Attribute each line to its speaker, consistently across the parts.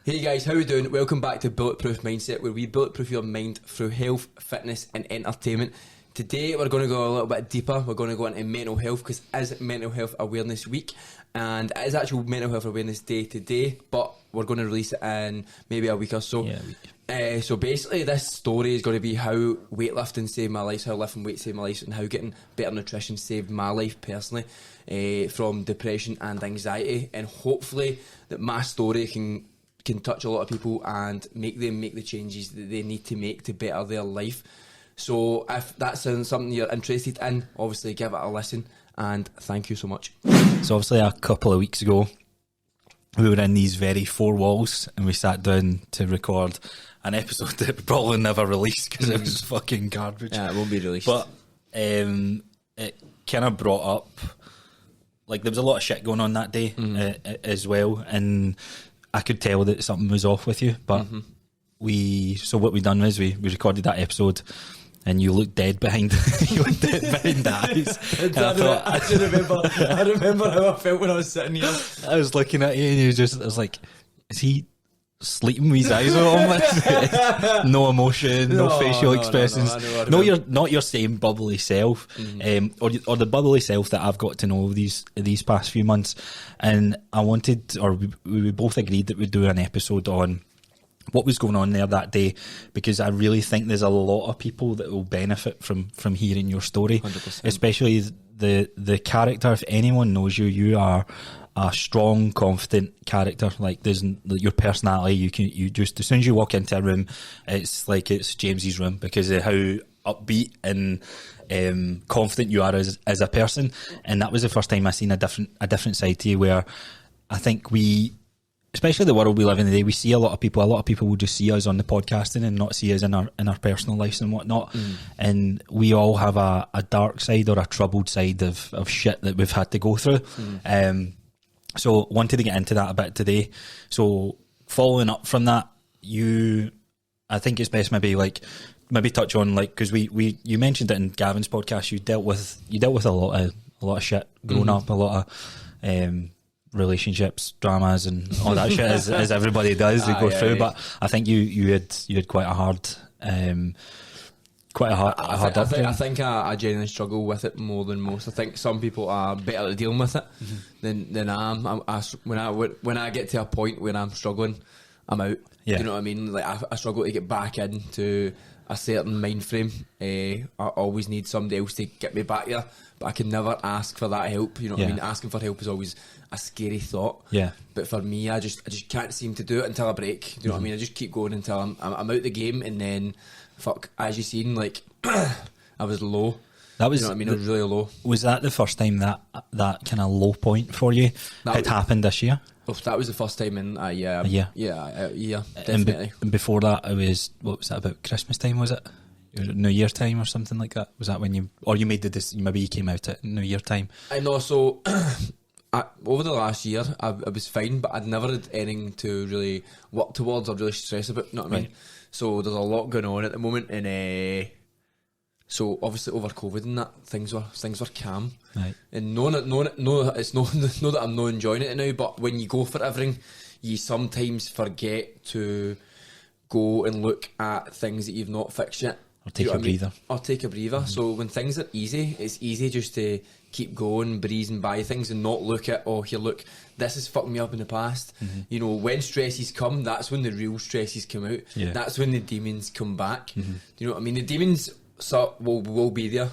Speaker 1: Hey guys, how we doing? Welcome back to Bulletproof Mindset, where we bulletproof your mind through health, fitness and entertainment. Today we're going to go a little bit deeper. We're going to go into mental health because it is Mental Health Awareness Week and it is actual Mental Health Awareness Day today, but we're going to release it in maybe a week or so. So basically this story is going to be how weightlifting saved my life, how lifting weights saved my life, and how getting better nutrition saved my life personally from depression and anxiety, and hopefully that my story can touch a lot of people and make them make the changes that they need to make to better their life. So if that sounds something you're interested in, obviously give it a listen, and thank you so much.
Speaker 2: So obviously a couple of weeks ago we were in these very four walls and we sat down to record an episode that we probably never released because it was fucking garbage.
Speaker 1: Yeah, it won't be released.
Speaker 2: But it kind of brought up, like, there was a lot of shit going on that day as well, and I could tell that something was off with you, but so what we done was we recorded that episode and you looked dead behind the eyes.
Speaker 1: I remember how I felt when I was sitting here.
Speaker 2: I was looking at you and I was like, is he sleeping with his eyes on? No emotion, no facial expressions. No, you're not your same bubbly self, or the bubbly self that I've got to know these past few months. And I wanted, or we both agreed that we'd do an episode on what was going on there that day, because I really think there's a lot of people that will benefit from hearing your story.
Speaker 1: 100%.
Speaker 2: Especially the character. If anyone knows you, you are a strong, confident character. Like, there's your personality. You just, as soon as you walk into a room, it's like it's James's room because of how upbeat and confident you are as a person. And that was the first time I seen a different side to you, where I think especially the world we live in today, we see a lot of people will just see us on the podcasting and not see us in our personal lives and whatnot. And we all have a dark side or a troubled side of shit that we've had to go through. So wanted to get into that a bit today. So following up from that, I think it's best maybe touch on, like, because you mentioned it in Gavin's podcast. You dealt with a lot of shit growing up, a lot of relationships, dramas, and all that shit as everybody does. They go through. But I think you had quite a hard.
Speaker 1: I think I genuinely struggle with it more than most. I think some people are better at dealing with it than I am. When I get to a point where I'm struggling, I'm out.
Speaker 2: Yeah.
Speaker 1: Do you know what I mean? Like, I struggle to get back into a certain mind frame. I always need somebody else to get me back there, but I can never ask for that help. You know what I mean? Asking for help is always a scary thought. Yeah. But for me, I just can't seem to do it until I break. Do you know what I mean? I just keep going until I'm out the game, and then as you seen, like, I was low. That was, you know what I mean? I was really low.
Speaker 2: Was that the first time that kind of low point for you had happened this year?
Speaker 1: Oh, that was the first time in a year. Yeah, definitely.
Speaker 2: And before that, it was, what was that, about Christmas time, was it? New Year time or something like that? Was that when you made the decision? Maybe you came out at New Year time.
Speaker 1: I know. So over the last year, I was fine, but I'd never had anything to really work towards or really stress about. You know what I mean? So there's a lot going on at the moment, and so obviously over COVID and that, things were calm. Right. And it's not that I'm not enjoying it now, but when you go for everything, you sometimes forget to go and look at things that you've not fixed yet.
Speaker 2: Or take a breather.
Speaker 1: So when things are easy, it's easy just to keep going, breezing by things, and not look at, look, this has fucked me up in the past. You know, when stresses come, that's when the real stresses come out. Yeah. That's when the demons come back. Do you know what I mean? The demons will be there,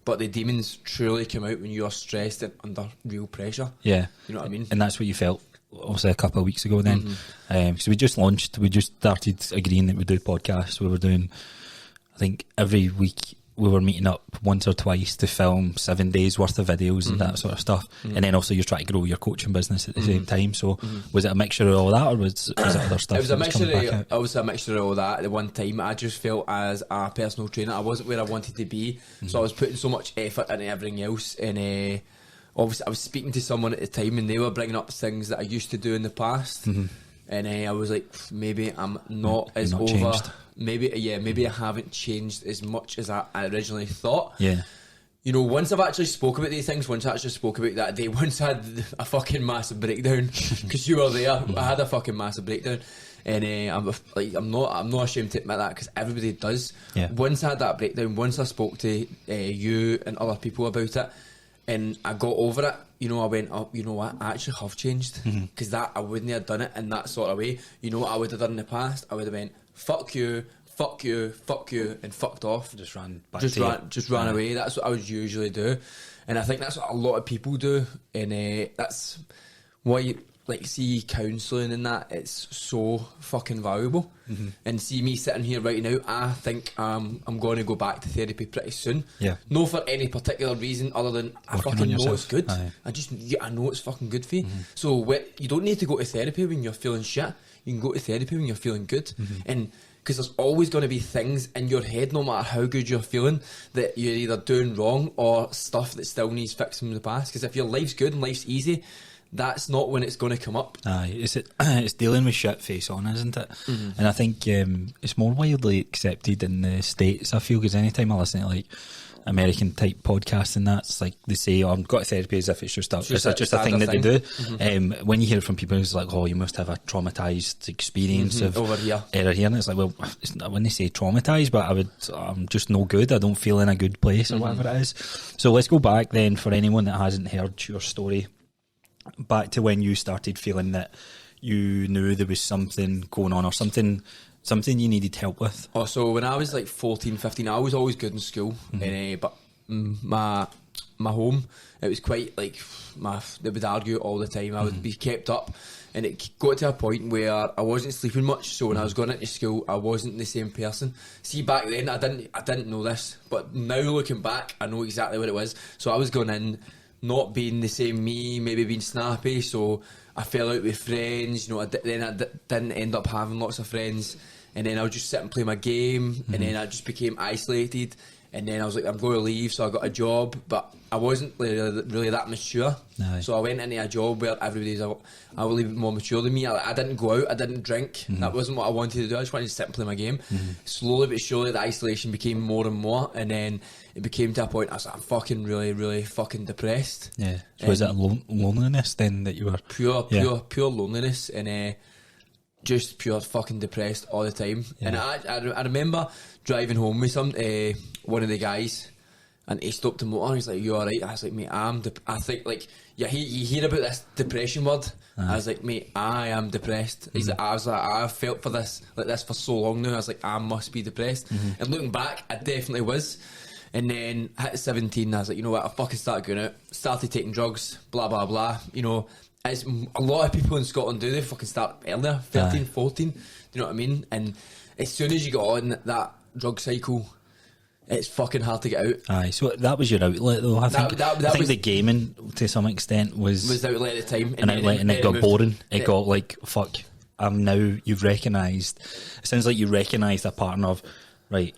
Speaker 1: but the demons truly come out when you are stressed and under real pressure. Yeah. You know what I mean?
Speaker 2: And that's what you felt, obviously, a couple of weeks ago then. So we just started agreeing that we do podcasts. We were doing, I think, every week we were meeting up once or twice to film 7 days worth of videos and that sort of stuff. And then also you're trying to grow your coaching business at the same time. So was it a mixture of all that, or was it other stuff?
Speaker 1: It was a mixture of all that at the one time. I just felt, as a personal trainer, I wasn't where I wanted to be. So I was putting so much effort into everything else, and obviously I was speaking to someone at the time and they were bringing up things that I used to do in the past. And I was like, maybe I'm not as over. Changed. Maybe I haven't changed as much as I originally thought. Yeah. you know, once I've actually spoke about these things, once I actually spoke about that day, once I had a fucking massive breakdown, because you were there, I had a fucking massive breakdown, and I'm not ashamed to admit that, because everybody does.
Speaker 2: Yeah.
Speaker 1: Once I had that breakdown, once I spoke to you and other people about it, and I got over it, you know, I went, oh, you know what, I actually have changed, because that I wouldn't have done it in that sort of way. You know what I would have done in the past? I would have went, fuck you, fuck you, fuck you, and fucked off.
Speaker 2: Just ran back
Speaker 1: Just ran away. That's what I would usually do, and I think that's what a lot of people do, and that's why you like see counselling and that. It's so fucking valuable. And see me sitting here right now, I think I'm going to go back to therapy pretty soon.
Speaker 2: Yeah.
Speaker 1: No for any particular reason other than I
Speaker 2: Working
Speaker 1: fucking
Speaker 2: on
Speaker 1: know
Speaker 2: yourself.
Speaker 1: it's good.
Speaker 2: Aye.
Speaker 1: I know it's fucking good for you. So you don't need to go to therapy when you're feeling shit. You can go to therapy when you're feeling good. And because there's always going to be things in your head, no matter how good you're feeling, that you're either doing wrong or stuff that still needs fixing in the past. Because if your life's good and life's easy, that's not when it's going to come up.
Speaker 2: Aye, it's dealing with shit face on, isn't it? And I think it's more widely accepted in the States, I feel, because anytime I listen to like American type podcasts and that, it's like they say, oh, I'm going to therapy as if it's just a thing that they do. When you hear it from people who's like, oh, you must have a traumatised experience of
Speaker 1: over here.
Speaker 2: And it's like, well, it's not, when they say traumatised, but I'm just no good, I don't feel in a good place or whatever it is. So let's go back then, for anyone that hasn't heard your story, back to when you started feeling that you knew there was something going on, or something you needed help with.
Speaker 1: Oh, so when I was like 14, 15, I was always good in school, but my home, it was quite like, they would argue all the time. I would be kept up, and it got to a point where I wasn't sleeping much, so when I was going into school, I wasn't the same person. See, back then, I didn't know this, but now looking back, I know exactly what it was. So I was going in, not being the same me, maybe being snappy, so I fell out with friends, you know, then I didn't end up having lots of friends, and then I would just sit and play my game, and then I just became isolated, and then I was like, I'm going to leave, so I got a job, but I wasn't really that mature.
Speaker 2: Aye.
Speaker 1: So I went into a job where everybody's a little bit more mature than me. I didn't go out, I didn't drink, that wasn't what I wanted to do. I just wanted to sit and play my game. Slowly but surely the isolation became more and more, and then it became to a point I was like, I'm fucking really, really fucking depressed.
Speaker 2: Yeah. So was it loneliness then that you were?
Speaker 1: Pure loneliness, and just pure fucking depressed all the time. And I remember driving home with one of the guys, and he stopped the motor and he's like, you alright? I was like, mate, I think, like, you hear about this depression word. I was like, mate, I am depressed. He's like, I've felt for this for so long now. I was like, I must be depressed. And looking back, I definitely was. And then hit 17, I was like, you know what, I fucking started going out, started taking drugs, blah blah blah. You know, as a lot of people in Scotland do, they fucking start earlier, 13, 14, do you know what I mean? And as soon as you get on that drug cycle, it's fucking hard to get out.
Speaker 2: Aye, so that was your outlet though. I think the gaming to some extent was
Speaker 1: the outlet at the time.
Speaker 2: An outlet, and it got boring. It got like, fuck, you've recognised, it sounds like you recognised a pattern of, right,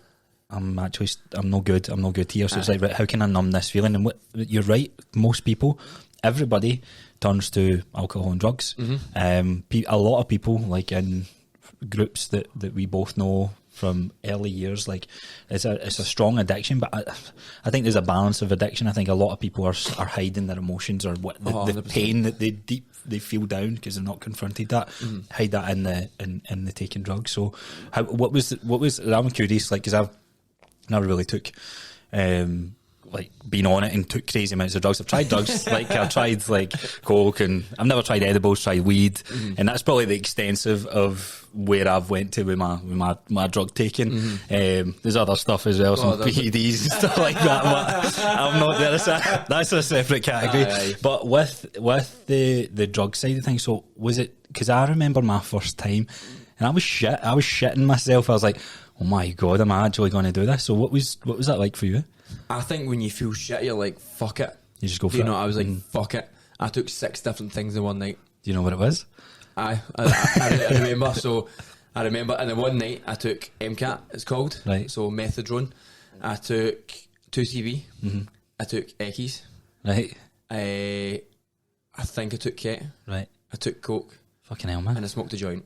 Speaker 2: I'm no good here, so it's like, right, how can I numb this feeling? And you're right, most people, everybody turns to alcohol and drugs. A lot of people, like in groups that we both know from early years, like it's a strong addiction, but I think there's a balance of addiction. I think a lot of people are hiding their emotions, or what the pain that they feel down because they're not confronted that, hide that in the taking drugs. So what was I'm curious, like, because I've never really took like been on it and took crazy amounts of drugs. I've tried drugs, like I've tried like coke, and I've never tried edibles, tried weed, and that's probably the extensive of where I've went to with my drug taking. There's other stuff as well, some PEDs and stuff like that, but I'm not there. That's a separate category. Aye. But with the drug side of things, so was it, because I remember my first time and I was shitting myself. I was like, oh my god, am I actually going to do this? So what was that like for you?
Speaker 1: I think when you feel shit, you're like, fuck it.
Speaker 2: You just go for it.
Speaker 1: You know, I was like, fuck it. I took 6 different things in one night.
Speaker 2: Do you know what it was?
Speaker 1: I remember. So I remember, and then one night I took MCAT, it's called.
Speaker 2: Right.
Speaker 1: So methadone. I took 2CB. I took Eckies.
Speaker 2: Right.
Speaker 1: I think I took Ket.
Speaker 2: Right.
Speaker 1: I took coke.
Speaker 2: Fucking hell, man.
Speaker 1: And I smoked a joint.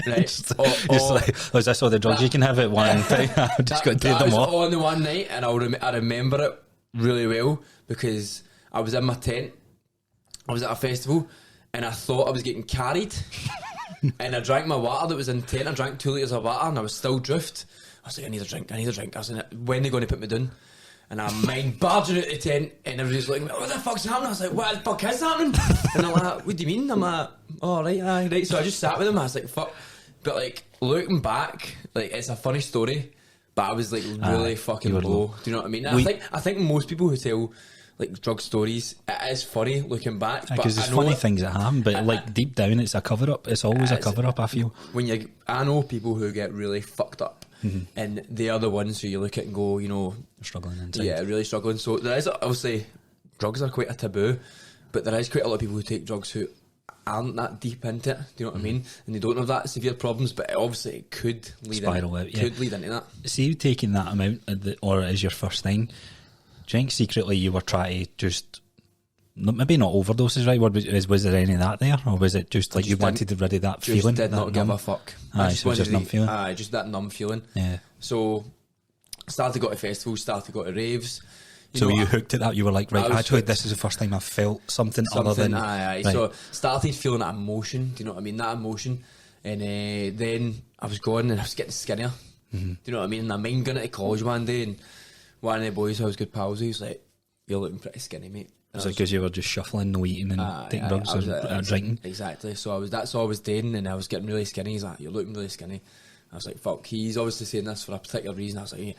Speaker 1: Right.
Speaker 2: Just like, is this all the drugs you can have at one time? I've just got to do them all.
Speaker 1: On the one night, and I remember it really well because I was in my tent. I was at a festival and I thought I was getting carried. And I drank my water that was in the tent. I drank 2 litres of water and I was still drift. I was like, I need a drink. I was like, when are they going to put me down? And I'm mind barging out the tent and everybody's like, what the fuck's happening? I was like, what the fuck is happening? And I'm like, what do you mean? I'm like, oh right, aye, right. So I just sat with him. I was like, fuck. But like, looking back, like, it's a funny story, but I was like really fucking low. Do you know what I mean? I think most people who tell like drug stories, it is funny looking back.
Speaker 2: Because there's funny things that happen, but like deep down, it's a cover up. It's always a cover up. I feel
Speaker 1: I know people who get really fucked up, and they are the ones who you look at and go, you know,
Speaker 2: struggling inside.
Speaker 1: Yeah, really struggling. So there is obviously drugs are quite a taboo, but there is quite a lot of people who take drugs who aren't that deep into it. Do you know what I mean? And they don't have that severe problems, but obviously it could lead lead into that.
Speaker 2: See, you taking that amount, or as your first thing, do you think secretly you were trying to just, maybe not overdoses, right? Was there any of that there, or was it just like you wanted to rid of that feeling?
Speaker 1: Just did not give a fuck.
Speaker 2: Aye, so just numb feeling.
Speaker 1: Aye, just that numb feeling.
Speaker 2: Yeah.
Speaker 1: So started to go to festivals, started to go to raves.
Speaker 2: So you hooked at that, you were like, right, actually this is the first time I've felt something other than...
Speaker 1: Aye.
Speaker 2: Right.
Speaker 1: So started feeling that emotion, do you know what I mean? That emotion. And then I was going and I was getting skinnier. Do you know what I mean? And I mind going to college one day and one of the boys who I was good pals with, he was like, you're looking pretty skinny, mate.
Speaker 2: Was it because you were just shuffling, no eating and taking drugs and drinking?
Speaker 1: Exactly. So that's all I was doing and I was getting really skinny. He's like, you're looking really skinny. I was like, fuck, he's obviously saying this for a particular reason. I was like, yeah,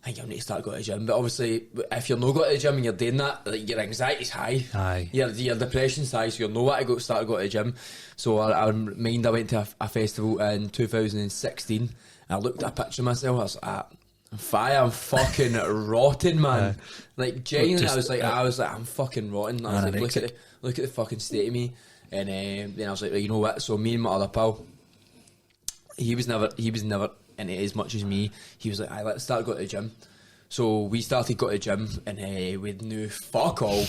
Speaker 1: I think you'll need to start going to the gym. But obviously, if you're not going to the gym and you're doing that, like, your anxiety's high.
Speaker 2: Aye.
Speaker 1: Your depression's high, so you'll know what to start going to the gym. So I went to a festival in 2016 and I looked at a picture of myself. I was like, I'm fucking rotten, man. Like genuinely, I was like, I'm fucking rotten. I was like, look at the fucking state of me. And then I was like, you know what? So me and my other pal, he was never into it as much as me. He was like, let's start going to the gym. So we started going to the gym and we knew fuck all.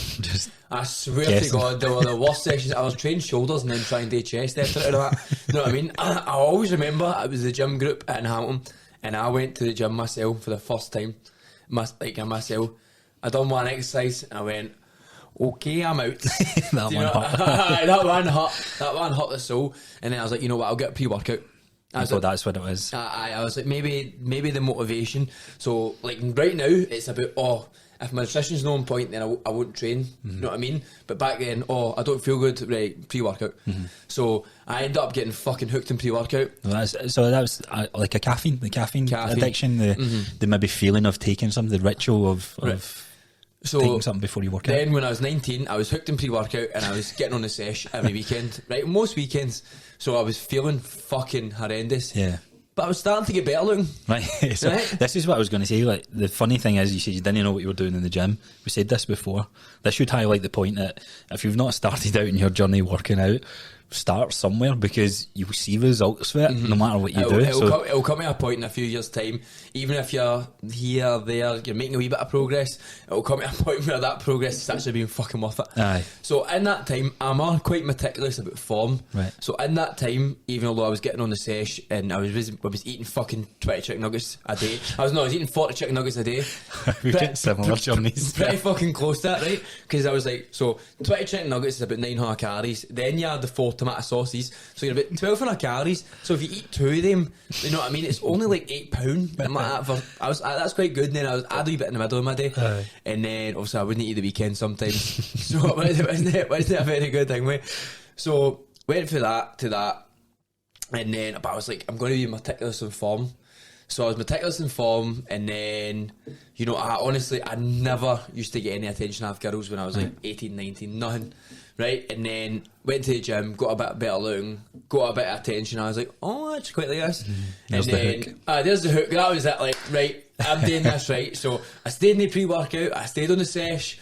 Speaker 1: I swear to God, they were the worst sessions. I was training shoulders and then trying to do chest after it and that. You know what I mean? I always remember it was the gym group in Hamilton and I went to the gym myself for the first time. I done one exercise and I went, okay, I'm out. That one hurt the soul. And then I was like, you know what, I'll get a pre-workout.
Speaker 2: That's what it was.
Speaker 1: I was like, maybe the motivation. So like right now, it's about, if my nutrition's not on point, then I won't train. You know what I mean? But back then, I don't feel good, right, pre-workout. So I ended up getting fucking hooked in pre-workout.
Speaker 2: So that was like the caffeine addiction, the maybe feeling of taking something, the ritual of taking something before you work out.
Speaker 1: Then when I was 19, I was hooked in pre-workout and I was getting on the sesh every weekend, right? Most weekends. So I was feeling fucking horrendous.
Speaker 2: Yeah.
Speaker 1: But I was starting to get better looking.
Speaker 2: Right. So this is what I was going to say. Like, the funny thing is, you said you didn't know what you were doing in the gym. We said this before. This should highlight the point that if you've not started out in your journey working out, start somewhere because you will see results for it no matter what you do.
Speaker 1: It'll come to a point in a few years' time, even if you're here, there, you're making a wee bit of progress, it'll come to a point where that progress is actually being fucking worth it.
Speaker 2: Aye.
Speaker 1: So in that time, I'm quite meticulous about form.
Speaker 2: Right.
Speaker 1: So in that time, even though I was getting on the sesh and I was eating fucking 20 chicken nuggets a day, I was eating 40 chicken nuggets a day.
Speaker 2: We get similar journeys.
Speaker 1: Pretty fucking close to that, right? Because I was like, so 20 chicken nuggets is about 900 calories. Then you add the 4 tomato sauces, so you're about 1200 calories. So if you eat 2 of them, you know what I mean, it's only like £8. I'm like that's quite good. And then I had a wee bit in the middle of my day. And then obviously I wouldn't eat the weekend sometimes. So it wasn't a very good thing, mate. So went from that to that, and then but I was like, I'm going to be meticulous in form. So I was meticulous in form, and then, you know, I never used to get any attention off girls when I was like 18, 19, nothing, right? And then went to the gym, got a bit better looking, got a bit of attention. I was like, I actually quite like this.
Speaker 2: There's
Speaker 1: and
Speaker 2: the
Speaker 1: then,
Speaker 2: hook.
Speaker 1: There's the hook. That was it, like, right, I'm doing this, right? So I stayed in the pre-workout, I stayed on the sesh,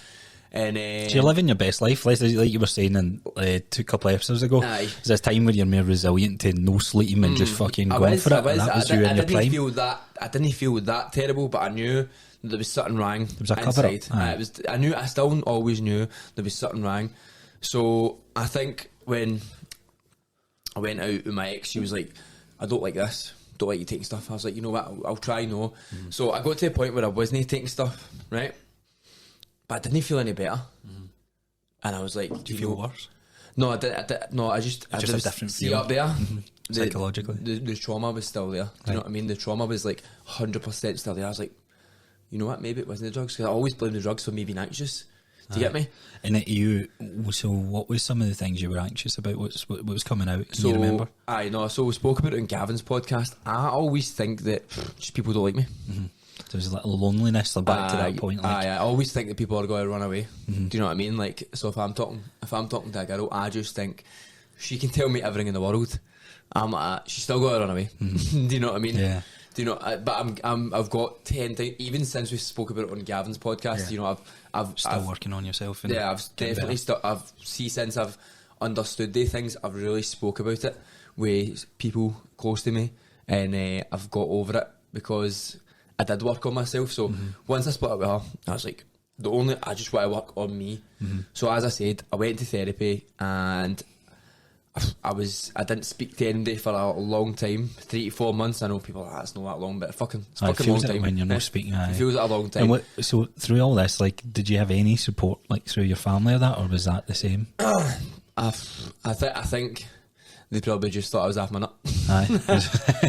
Speaker 1: and
Speaker 2: so you're living your best life, like you were saying in a couple of episodes ago. There's this time where you're more resilient to no sleeping and just fucking going for it. And that was you in your prime.
Speaker 1: I didn't feel that terrible, but I knew there was something wrong. There
Speaker 2: was a cover up.
Speaker 1: I still always knew there was something wrong. So I think when I went out with my ex, she was like, I don't like this, don't like you taking stuff. I was like, you know what, I'll try no. So I got to the point where I wasn't taking stuff, right? but I didn't feel any better. And I was like,
Speaker 2: Do you feel worse?
Speaker 1: No, I did. No, I just
Speaker 2: a different
Speaker 1: see
Speaker 2: feeling.
Speaker 1: up there.
Speaker 2: Psychologically.
Speaker 1: The trauma was still there. Do you know what I mean? The trauma was like 100% still there. I was like, you know what? Maybe it wasn't the drugs, because I always blame the drugs for me being anxious. Do you get me?
Speaker 2: And so what was some of the things you were anxious about? What was coming out? Can you remember?
Speaker 1: I know. So we spoke about it in Gavin's podcast. I always think that just people don't like me.
Speaker 2: So there's a little loneliness. So back to that point. Like,
Speaker 1: I always think that people are going to run away. Do you know what I mean? Like, so if I'm talking to a girl, I just think she can tell me everything in the world. I'm like, she's still got to run away. Do you know what I mean?
Speaker 2: Yeah.
Speaker 1: Do you know? But I've got 10 times, even since we spoke about it on Gavin's podcast.
Speaker 2: Yeah.
Speaker 1: You know,
Speaker 2: I've working on yourself. And
Speaker 1: I've definitely since I've understood these things, I've really spoke about it with people close to me, and I've got over it because I did work on myself. So once I split up with her, I was like, I just want to work on me. So as I said, I went to therapy, and I didn't speak to anybody for a long time, 3 to 4 months. I know people are like, that's not that long, but it's fucking long time.
Speaker 2: When you're not speaking,
Speaker 1: it feels like a long time.
Speaker 2: And so through all this, like, did you have any support, like, through your family or that, or was that the same?
Speaker 1: I think they probably just thought I was half my nut.
Speaker 2: Aye.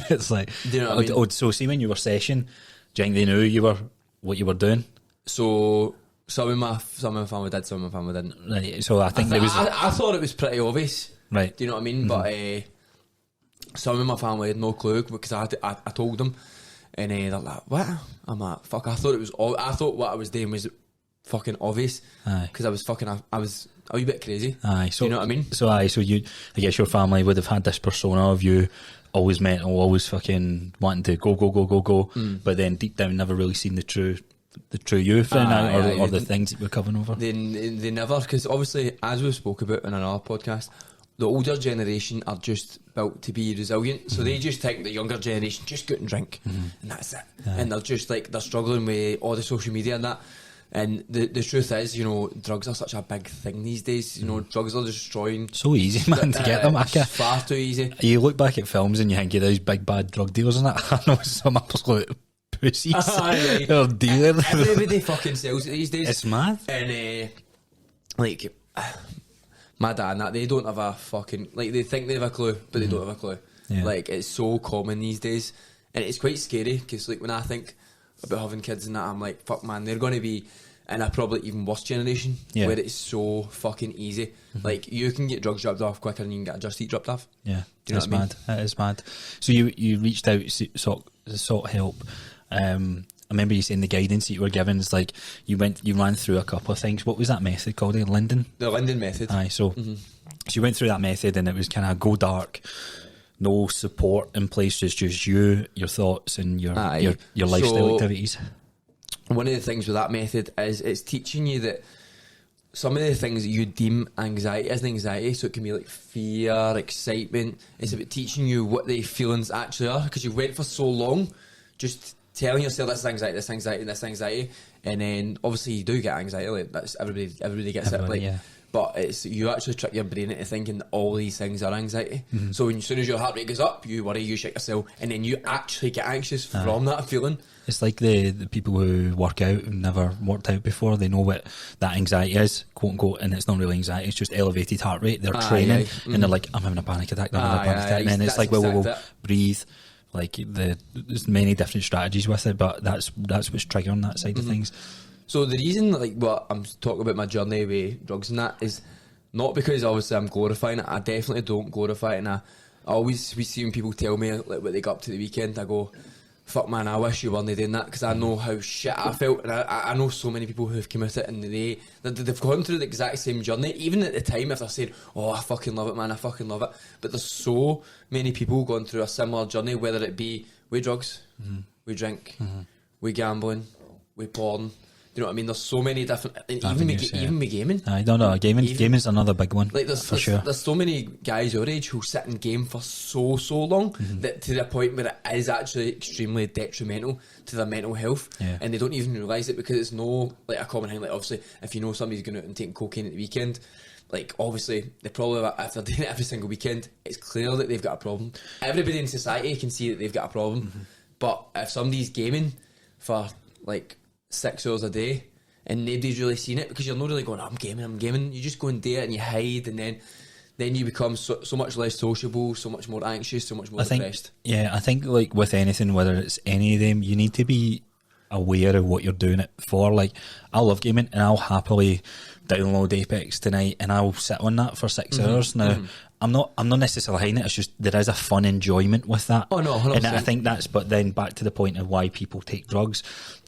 Speaker 2: It's like,
Speaker 1: do you know what I mean?
Speaker 2: So see, when you were session, do you think they knew what you were doing?
Speaker 1: So some of my family did, some of my family didn't.
Speaker 2: Right. So I think there was.
Speaker 1: I thought it was pretty obvious.
Speaker 2: Right.
Speaker 1: Do you know what I mean? But some of my family had no clue, because I told them, and they're like, "What?" I'm like, "Fuck!" I thought what I was doing was fucking obvious.
Speaker 2: Aye.
Speaker 1: Because I was a wee bit crazy.
Speaker 2: Aye. So
Speaker 1: you know what I mean?
Speaker 2: So I guess your family would have had this persona of you, always mental, always fucking wanting to go. But then deep down, never really seen the true you, or the things that we're covering over.
Speaker 1: They never, because obviously, as we spoke about in another podcast, the older generation are just built to be resilient, so they just think the younger generation just go out and drink, and that's it. And they're just like, they're struggling with all the social media and that. And the truth is, you know, drugs are such a big thing these days. You know, drugs are destroying.
Speaker 2: So easy, man, to get them.
Speaker 1: Far too easy.
Speaker 2: You look back at films and you think of those big bad drug dealers and that. I know some absolute pussies. They're dealing.
Speaker 1: Everybody fucking sells it these days.
Speaker 2: It's mad.
Speaker 1: And like, my dad and that, they don't have a fucking, like, they think they have a clue, but they don't have a clue.
Speaker 2: Yeah.
Speaker 1: Like, it's so common these days, and it's quite scary, because like, when I think about having kids and that, I'm like, fuck man, they're going to be in a probably even worse generation, where it's so fucking easy. Like, you can get drugs dropped off quicker than you can get a Just Eat dropped off.
Speaker 2: Yeah,
Speaker 1: do you know what I mean?
Speaker 2: It is mad. So you reached out, sought help. I remember you saying the guidance that you were given is like, you ran through a couple of things. What was that method called? The Linden method. Aye, so you went through that method, and it was kind of go dark, no support in place, just you, your thoughts, and your lifestyle activities.
Speaker 1: One of the things with that method is it's teaching you that some of the things that you deem anxiety isn't anxiety, so it can be like fear, excitement. It's about teaching you what the feelings actually are, because you went for so long just telling yourself this anxiety, and then obviously you do get anxiety. Like, that's everybody gets it. Like, but it's, you actually trick your brain into thinking that all these things are anxiety. So as soon as your heart rate goes up, you worry, you shake yourself, and then you actually get anxious from that feeling.
Speaker 2: It's like the people who work out and never worked out before. They know what that anxiety is, quote unquote, and it's not really anxiety. It's just elevated heart rate. They're training, and they're like, I'm having a panic attack. And then it's like, well, breathe. Like, there's many different strategies with it, but that's what's triggering that side of things.
Speaker 1: So the reason, like, what I'm talking about my journey with drugs and that is not because obviously I'm glorifying it. I definitely don't glorify it, and I always see when people tell me like what they got up to the weekend, I go, fuck man, I wish you weren't doing that, because I know how shit I felt, and I know so many people who've committed, and they've gone through the exact same journey. Even at the time, if they're saying, oh, I fucking love it, man, I fucking love it, but there's so many people going through a similar journey, whether it be with drugs, with drink, with gambling, with porn. You know what I mean? There's so many different, and even with gaming.
Speaker 2: I don't know. Gaming's another big one.
Speaker 1: Like, there's so many guys your age who sit and game for so long that to the point where it is actually extremely detrimental to their mental health, and they don't even realise it, because it's no like a common thing. Like, obviously, if you know somebody's going out and taking cocaine at the weekend, like, obviously they probably, if they're doing it every single weekend, it's clear that they've got a problem. Everybody in society can see that they've got a problem, but if somebody's gaming for like 6 hours a day, and nobody's really seen it because you're not really going, I'm gaming. You just go and do it and you hide, and then you become so much less sociable, so much more anxious, so much more depressed.
Speaker 2: I think like with anything, whether it's any of them, you need to be aware of what you're doing it for. Like, I love gaming and I'll happily download Apex tonight and I'll sit on that for 6 hours. Now, I'm not necessarily hiding it, it's just there is a fun enjoyment with that.
Speaker 1: Oh no, 100%.
Speaker 2: And I think but then back to the point of why people take drugs,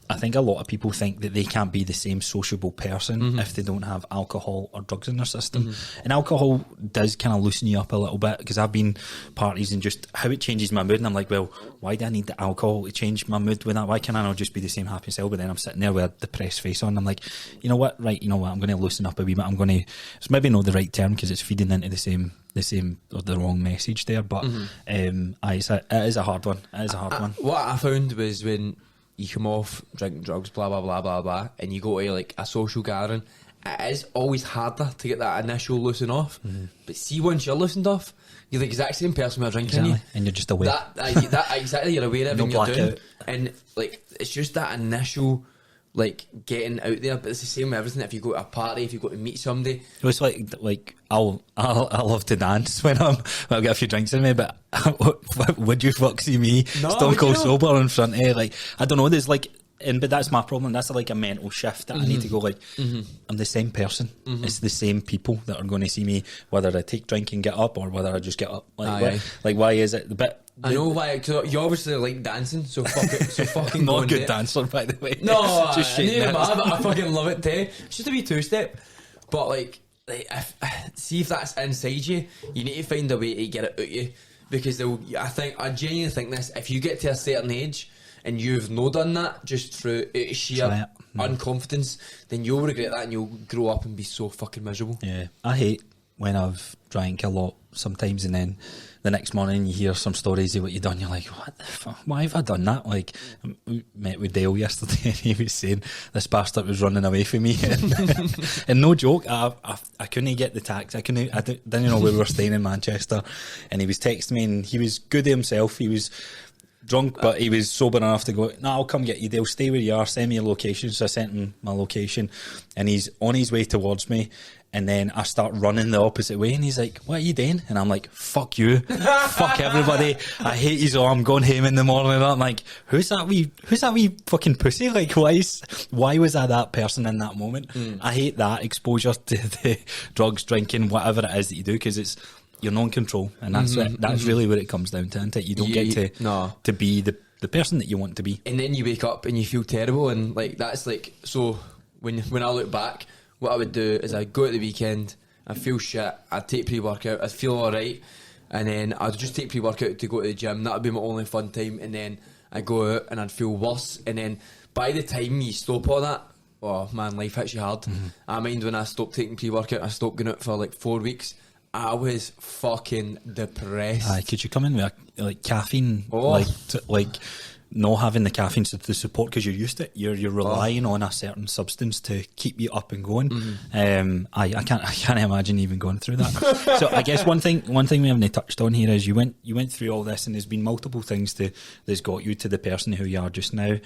Speaker 2: I think a lot of people think that they can't be the same sociable person if they don't have alcohol or drugs in their system. And alcohol does kind of loosen you up a little bit, because I've been parties and just how it changes my mood, and I'm like, well, why do I need the alcohol to change my mood with that? Why can't I not just be the same happy self? But then I'm sitting there with a depressed face on. I'm like, you know what, I'm going to loosen up a wee bit. I'm going to, it's maybe not the right term because it's feeding into the same or the wrong message there, but it is a hard one. It is a hard one.
Speaker 1: What I found was when you come off drinking drugs, blah blah blah blah blah, and you go to like a social gathering, it is always harder to get that initial loosen off. But see, once you're loosened off, you're the exact same person with a drink in you,
Speaker 2: and you're just aware.
Speaker 1: That exactly, you're aware of everything
Speaker 2: No
Speaker 1: you're doing,
Speaker 2: blackout.
Speaker 1: and like it's just that initial like getting out there. But it's the same with everything. If you go to a party, if you go to meet somebody,
Speaker 2: It's like I love to dance when I've got a few drinks in me, but would you fuck see me stone cold sober in front of, like, I don't know, there's like, but that's my problem. That's like a mental shift that I need to go like, I'm the same person. It's the same people that are going to see me, whether I take drink and get up or whether I just get up. Like, why is it?
Speaker 1: I know why. Cause you obviously like dancing, so fucking
Speaker 2: not
Speaker 1: go
Speaker 2: a good
Speaker 1: and
Speaker 2: dancer, by the way.
Speaker 1: No,
Speaker 2: just
Speaker 1: I
Speaker 2: shaking
Speaker 1: but I fucking love it too. It's just a wee two-step, but like see if that's inside you, you need to find a way to get it out you, because I genuinely think this: if you get to a certain age and you've not done that just through sheer unconfidence, then you'll regret that and you'll grow up and be so fucking miserable.
Speaker 2: Yeah, I hate when I've drank a lot sometimes, and then the next morning you hear some stories of what you've done. You're like, what the fuck? Why have I done that? Like, we met with Dale yesterday and he was saying this bastard was running away from me. And no joke, I couldn't get the taxi. I didn't know we were staying in Manchester, and he was texting me and he was good to himself. He was drunk, but he was sober enough to go, no, I'll come get you, Dale, stay where you are, send me your location. So I sent him my location and he's on his way towards me. And then I start running the opposite way, and he's like, what are you doing? And I'm like, fuck you. Fuck everybody. I hate you, so I'm going home in the morning. And I'm like, who's that wee fucking pussy? Like, why was I that person in that moment? I hate that exposure to the drugs, drinking, whatever it is that you do, because you're not in control. And that's really what it comes down to, isn't it? You don't get to be the person that you want to be.
Speaker 1: And then you wake up and you feel terrible, and like that's like, so when I look back, what I would do is I'd go at the weekend, I'd feel shit, I'd take pre-workout, I'd feel alright, and then I'd just take pre-workout to go to the gym. That would be my only fun time, and then I'd go out and I'd feel worse, and then by the time you stop all that, oh man, life hits you hard. I mind when I stopped taking pre-workout, I stopped going out for like 4 weeks, I was fucking depressed.
Speaker 2: Could you come in with like caffeine, like not having the caffeine to support, because you're used to it, you're relying on a certain substance to keep you up and going. I can't imagine even going through that. So I guess one thing we haven't touched on here is you went through all this, and there's been multiple things that's got you to the person who you are just now.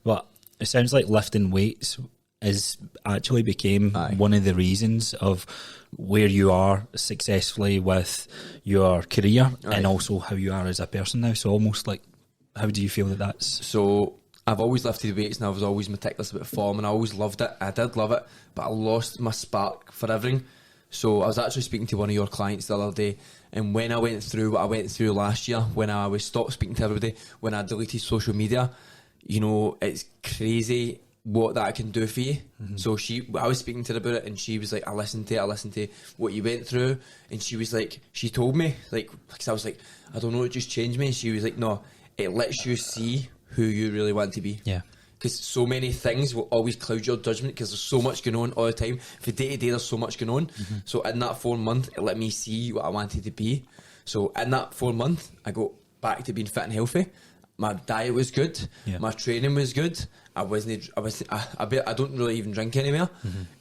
Speaker 2: But it sounds like lifting weights is actually became one of the reasons of where you are successfully with your career and also how you are as a person now. So almost like, how do you feel that's?
Speaker 1: So I've always lifted weights and I was always meticulous about form, and I always loved it. I did love it, but I lost my spark for everything. So I was actually speaking to one of your clients the other day, and when I went through what I went through last year, when I was stopped speaking to everybody, when I deleted social media, you know, it's crazy what that can do for you. So I was speaking to her about it, and she was like, I listened to what you went through, and she was like, she told me, like, because I was like, I don't know, it just changed me, and she was like, no, it lets you see who you really want to be.
Speaker 2: Yeah.
Speaker 1: Because so many things will always cloud your judgment, because there's so much going on all the time. For day to day, there's so much going on. So in that 4 month, it let me see what I wanted to be. So in that 4 month, I got back to being fit and healthy. My diet was good. Yeah. My training was good. I don't really even drink anymore.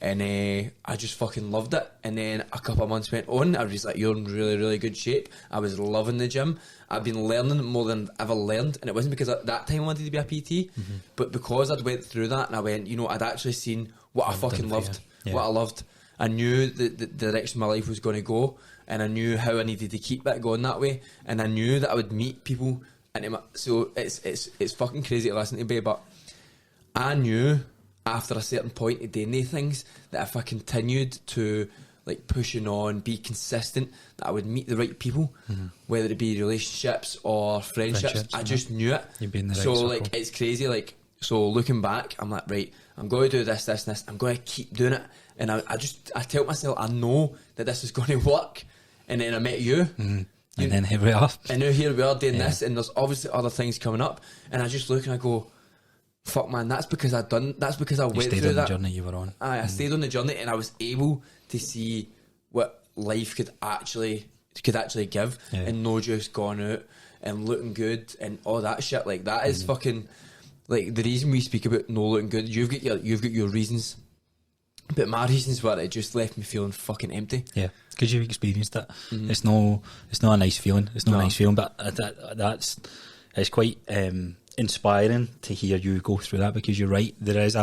Speaker 1: And I just fucking loved it. And then a couple of months went on, I was like, you're in really, really good shape. I was loving the gym. I've been learning more than I've ever learned. And it wasn't because at that time I wanted to be a PT, but because I'd went through that and I went, you know, I'd actually seen what I fucking loved. What I loved. I knew the direction my life was going to go, and I knew how I needed to keep that going that way, and I knew that I would meet people. So it's fucking crazy to listen to, babe, but I knew after a certain point of doing these things that if I continued to like pushing on, be consistent, that I would meet the right people, whether it be relationships or friendships. I just knew it.
Speaker 2: You'd be in the right
Speaker 1: so
Speaker 2: circle.
Speaker 1: like it's crazy. Like so, looking back, I'm like, right, I'm going to do this, and this. I'm going to keep doing it, and I tell myself I know that this is going to work, and then I met you.
Speaker 2: And then here we are.
Speaker 1: And now here we are doing this, and there's obviously other things coming up, and I just look and I go, fuck man, that's because I went through
Speaker 2: on
Speaker 1: that
Speaker 2: the journey you were on.
Speaker 1: I stayed on the journey, and I was able to see what life could actually give, and no just going out and looking good and all that shit. Like that is fucking like the reason we speak about no looking good. You've got your reasons, but my reasons were it just left me feeling fucking empty.
Speaker 2: Yeah, because you've experienced it. It's no a nice feeling. It's not a nice feeling, but it's quite inspiring to hear you go through that, because you're right. There is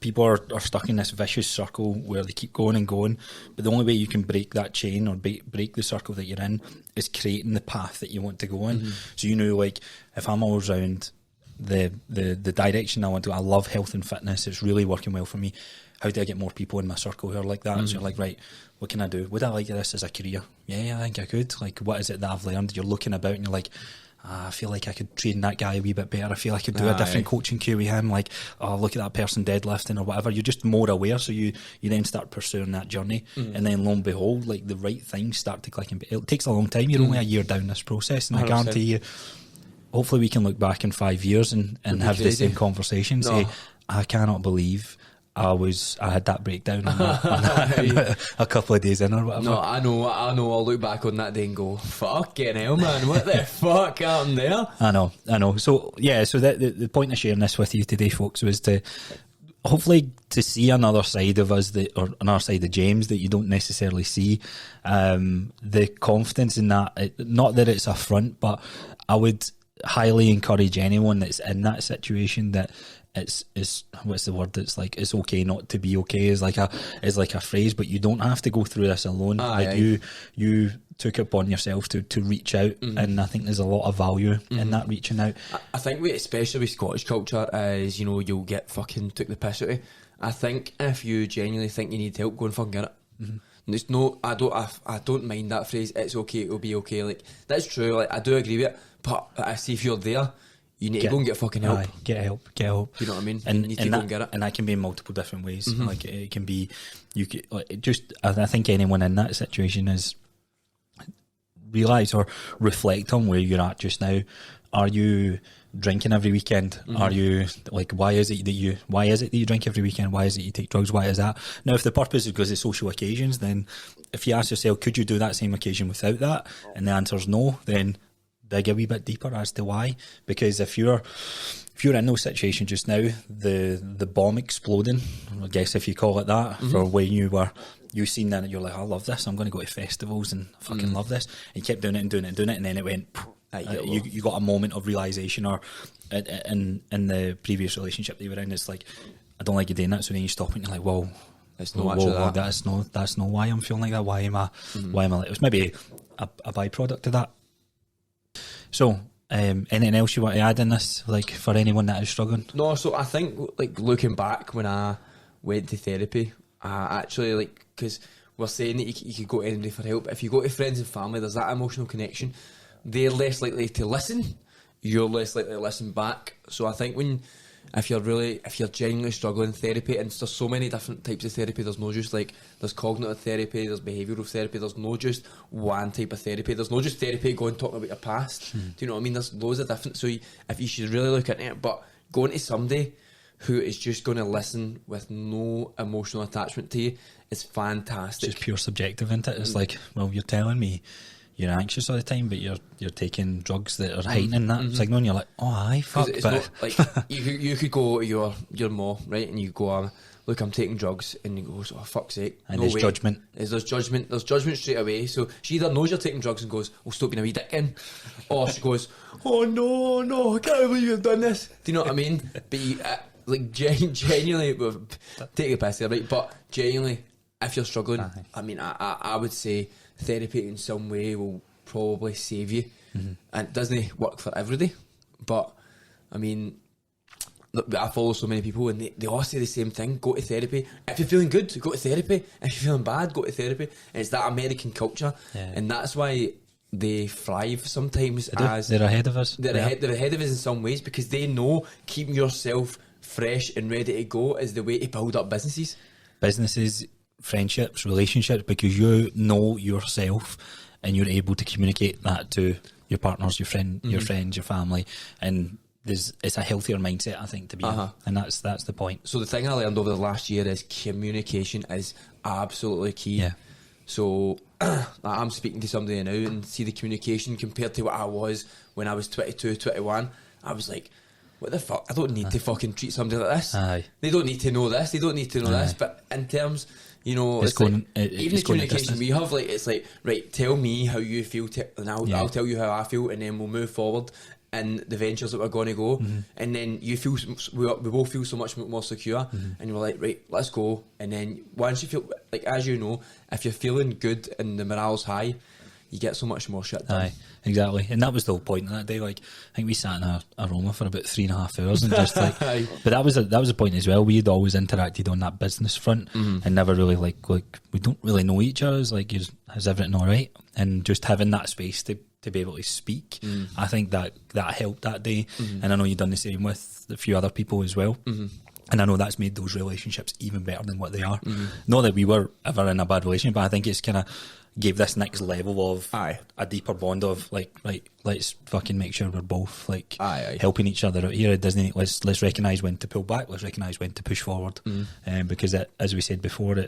Speaker 2: people are stuck in this vicious circle where they keep going and going, but the only way you can break that chain or break the circle that you're in is creating the path that you want to go in. So you know, like if I'm always around the direction I want to, I love health and fitness, it's really working well for me. How do I get more people in my circle who are like that? So you're like, right, what can I do? Would I like this as a career? Yeah, I think I could. Like, what is it that I've learned? You're looking about and you're like, I feel like I could train that guy a wee bit better. I feel I could do a different coaching cue with him. Like, oh, look at that person deadlifting or whatever. You're just more aware, so you then start pursuing that journey, and then lo and behold, like the right things start to click. It takes a long time. You're only a year down this process, and 100%. I guarantee you, hopefully, we can look back in 5 years and have the same conversation. Say, I cannot believe I had that breakdown on a couple of days in or whatever.
Speaker 1: No, I know. I'll look back on that day and go, fucking hell, man, what the fuck happened there?
Speaker 2: I know. So yeah, so the point of sharing this with you today, folks, was to hopefully to see another side of us, or another side of James that you don't necessarily see. The confidence in that, not that it's a front, but I would highly encourage anyone that's in that situation that it's what's the word? It's like it's okay not to be okay is like a phrase, but you don't have to go through this alone. You took it upon yourself to reach out, and I think there's a lot of value in that reaching out.
Speaker 1: I think especially with Scottish culture, is you'll get fucking took the piss out of. I think if you genuinely think you need help, go and fucking get it. There's no, I don't mind that phrase. It's okay, it'll be okay. Like that's true. Like I do agree with it, but I see if you're there, you need to go and get fucking help.
Speaker 2: Get help. You know
Speaker 1: what I mean?
Speaker 2: And
Speaker 1: you need to go and get it.
Speaker 2: And that can be in multiple different ways. Like it can be, you could I think anyone in that situation is realise or reflect on where you're at just now. Are you drinking every weekend? Are you like, why is it that you drink every weekend? Why is it you take drugs? Why is that? Now, if the purpose is because of social occasions, then if you ask yourself, could you do that same occasion without that? And the answer is no, then dig a wee bit deeper as to why. Because if you're in those situations just now, the bomb exploding, I guess if you call it that, for when you seen that and you're like, I love this, I'm going to go to festivals and fucking love this. And you kept doing it, and then it went, you got a moment of realisation, or in the previous relationship that you were in, it's like, I don't like you doing that, so then you stop and you're like, well,
Speaker 1: it's not actually that.
Speaker 2: That's not why I'm feeling like that. Why am I like, it was maybe a byproduct of that. So, anything else you want to add in this, like for anyone that is struggling?
Speaker 1: No, so I think like looking back when I went to therapy, I actually like, because we're saying that you could go to anybody for help. If you go to friends and family, there's that emotional connection. They're less likely to listen. You're less likely to listen back. So I think if you're genuinely struggling, therapy, and there's so many different types of therapy. There's no just like, there's cognitive therapy, there's behavioural therapy, there's no just one type of therapy. There's no just therapy going talking about your past. Do you know what I mean? There's loads of different. So if you should really look at it, but going to somebody who is just going to listen with no emotional attachment to you is fantastic.
Speaker 2: It's just pure subjective, isn't it? It's like, well, you're telling me you're anxious all the time, but you're taking drugs that are heightening that signal, and you're like, oh, aye, fuck.
Speaker 1: It's not, like you could go to your mom, right, and you go, look, I'm taking drugs, and you go, oh, fuck's sake.
Speaker 2: And there's judgment.
Speaker 1: There's judgment straight away. So she either knows you're taking drugs and goes, oh, stop being a wee dick in, or she goes, oh no, I can't believe you've done this. Do you know what I mean? But like genuinely, well, take the piss there, right? But genuinely, if you're struggling, I mean, I would say therapy in some way will probably save you, and it doesn't work for everybody. But I mean, look, I follow so many people, and they all say the same thing: go to therapy. If you're feeling good, go to therapy. If you're feeling bad, go to therapy. And it's that American culture, and that's why they thrive sometimes.
Speaker 2: They're ahead of us.
Speaker 1: They're ahead of us in some ways, because they know keeping yourself fresh and ready to go is the way to build up businesses,
Speaker 2: friendships, relationships, because you know yourself and you're able to communicate that to your partners, your friends, your family, and it's a healthier mindset, I think, to be in, and that's the point.
Speaker 1: So the thing I learned over the last year is communication is absolutely key.
Speaker 2: Yeah.
Speaker 1: So I'm speaking to somebody now and see the communication compared to what I was when I was 22, 21. I was like, what the fuck? I don't need to fucking treat somebody like this. They don't need to know this. They don't need to know this. But in terms, you know, it's even the communication we have, like, it's like, right, tell me how you feel, and I'll tell you how I feel, and then we'll move forward in the ventures that we're going to go, and then we both feel so much more secure, and we're like, right, let's go. And then once you feel like, as you know, if you're feeling good and the morale's high, you get so much more shit done.
Speaker 2: Exactly. And that was the whole point of that day. Like, I think we sat in a Roma for about 3.5 hours and just like, but that was the point as well. We had always interacted on that business front and never really like we don't really know each other. It's like, is everything all right? And just having that space to be able to speak, I think that helped that day. And I know you've done the same with a few other people as well. And I know that's made those relationships even better than what they are. Not that we were ever in a bad relationship, but I think it's kind of gave this next level of a deeper bond of like, right, let's fucking make sure we're both like helping each other out here. It doesn't, let's recognise when to pull back, let's recognise when to push forward, because as we said before,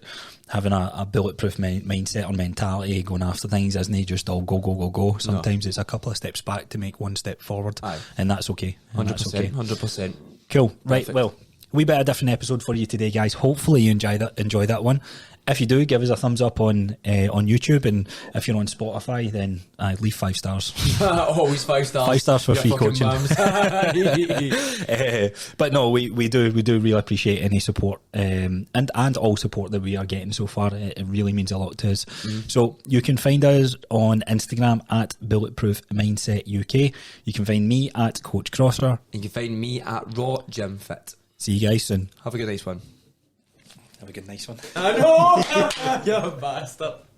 Speaker 2: having a bulletproof mindset or mentality going after things isn't just all go. Sometimes it's a couple of steps back to make one step forward, and that's okay.
Speaker 1: 100%.
Speaker 2: Cool.
Speaker 1: Perfect.
Speaker 2: Right, well, a wee bit of a different episode for you today, guys. Hopefully you enjoy that one. If you do, give us a thumbs up on YouTube, and if you're on Spotify, then leave 5 stars.
Speaker 1: Always 5 stars.
Speaker 2: 5 stars for free coaching. But no, we do really appreciate any support, and all support that we are getting so far. It really means a lot to us. So you can find us on Instagram at Bulletproof Mindset UK. You can find me at Coach Crosser.
Speaker 1: You can find me at Raw Gym Fit.
Speaker 2: See you guys soon.
Speaker 1: Have a good nice one.
Speaker 2: Have a good nice one.
Speaker 1: I know. You're a bastard.